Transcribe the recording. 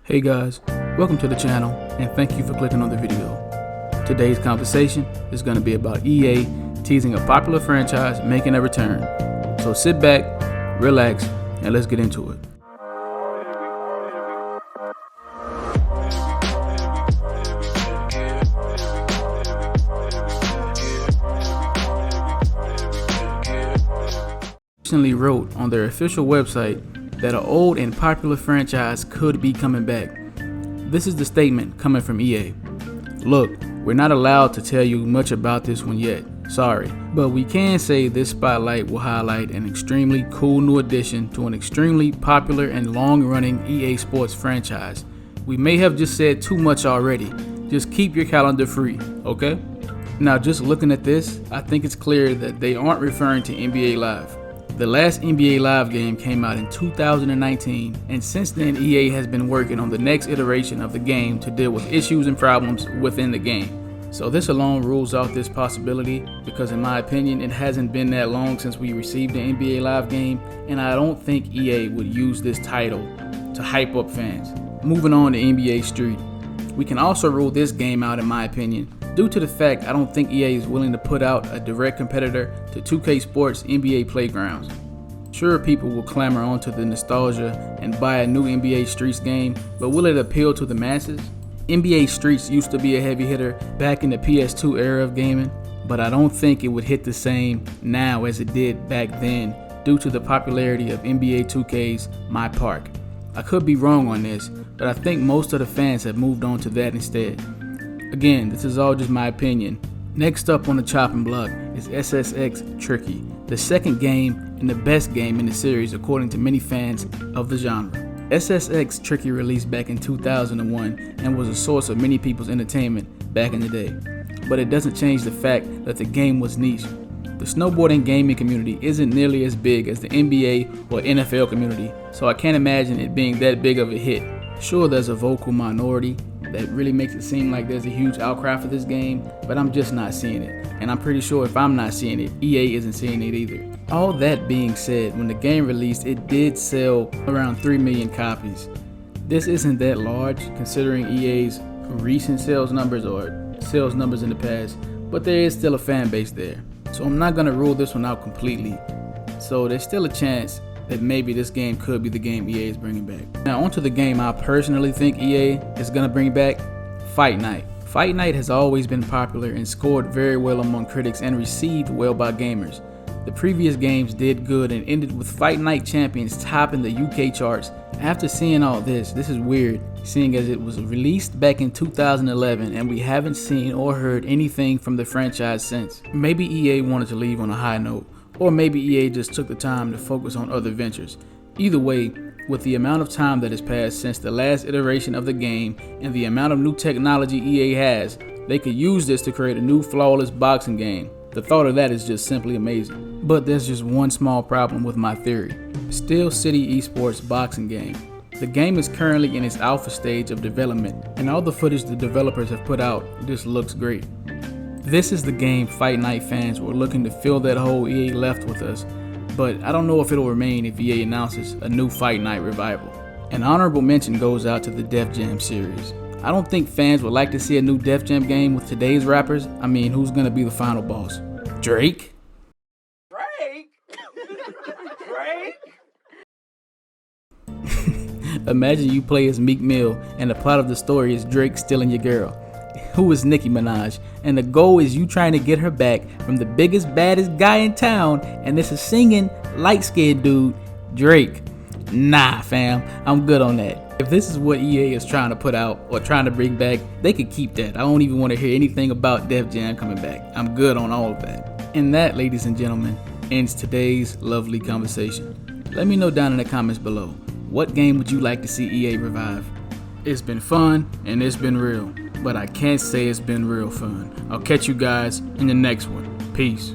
Hey guys, welcome to the channel and thank you for clicking on the video. Today's conversation is going to be about EA teasing a popular franchise making a return. So sit back, relax, and let's get into it. Recently wrote on their official website that an old and popular franchise could be coming back. This is the statement coming from EA. Look, we're not allowed to tell you much about this one yet, sorry, but we can say this spotlight will highlight an extremely cool new addition to an extremely popular and long-running EA Sports franchise. We may have just said too much already, just keep your calendar free, okay? Now just looking at this, I think it's clear that they aren't referring to NBA Live. The last NBA Live game came out in 2019, and since then EA has been working on the next iteration of the game to deal with issues and problems within the game. So this alone rules out this possibility because in my opinion it hasn't been that long since we received the NBA Live game, and I don't think EA would use this title to hype up fans. Moving on to NBA Street. We can also rule this game out in my opinion due to the fact I don't think EA is willing to put out a direct competitor to 2K Sports NBA Playgrounds. Sure, people will clamor onto the nostalgia and buy a new NBA Streets game, but will it appeal to the masses? NBA Streets used to be a heavy hitter back in the PS2 era of gaming, but I don't think it would hit the same now as it did back then due to the popularity of NBA 2K's My Park. I could be wrong on this, but I think most of the fans have moved on to that instead. Again, this is all just my opinion. Next up on the chopping block is SSX Tricky, the second game and the best game in the series according to many fans of the genre. SSX Tricky released back in 2001 and was a source of many people's entertainment back in the day. But it doesn't change the fact that the game was niche. The snowboarding gaming community isn't nearly as big as the NBA or NFL community, so I can't imagine it being that big of a hit. Sure, there's a vocal minority that really makes it seem like there's a huge outcry for this game, but I'm just not seeing it. And I'm pretty sure if I'm not seeing it, EA isn't seeing it either. All that being said, when the game released, it did sell around 3 million copies. This isn't that large considering EA's recent sales numbers or sales numbers in the past, but there is still a fan base there. So I'm not going to rule this one out completely. So there's still a chance that maybe this game could be the game EA is bringing back. Now onto the game I personally think EA is going to bring back, Fight Night. Fight Night has always been popular and scored very well among critics and received well by gamers. The previous games did good and ended with Fight Night Champions topping the UK charts. After seeing all this is weird, seeing as it was released back in 2011 and we haven't seen or heard anything from the franchise since. Maybe EA wanted to leave on a high note, or maybe EA just took the time to focus on other ventures. Either way, with the amount of time that has passed since the last iteration of the game and the amount of new technology EA has, they could use this to create a new flawless boxing game. The thought of that is just simply amazing. But there's just one small problem with my theory. Steel City Esports boxing game. The game is currently in its alpha stage of development, and all the footage the developers have put out just looks great. This is the game Fight Night fans were looking to fill that hole EA left with us, but I don't know if it'll remain if EA announces a new Fight Night revival. An honorable mention goes out to the Def Jam series. I don't think fans would like to see a new Def Jam game with today's rappers. I mean, who's gonna be the final boss? Drake? Imagine you play as Meek Mill and the plot of the story is Drake stealing your girl, who is Nicki Minaj, and the goal is you trying to get her back from the biggest, baddest guy in town, and this is singing, light-skinned dude, Drake. Nah, fam, I'm good on that. If this is what EA is trying to put out or trying to bring back, they could keep that. I don't even want to hear anything about Def Jam coming back. I'm good on all of that. And that, ladies and gentlemen, ends today's lovely conversation. Let me know down in the comments below, what game would you like to see EA revive? It's been fun and it's been real, but I can't say it's been real fun. I'll catch you guys in the next one. Peace.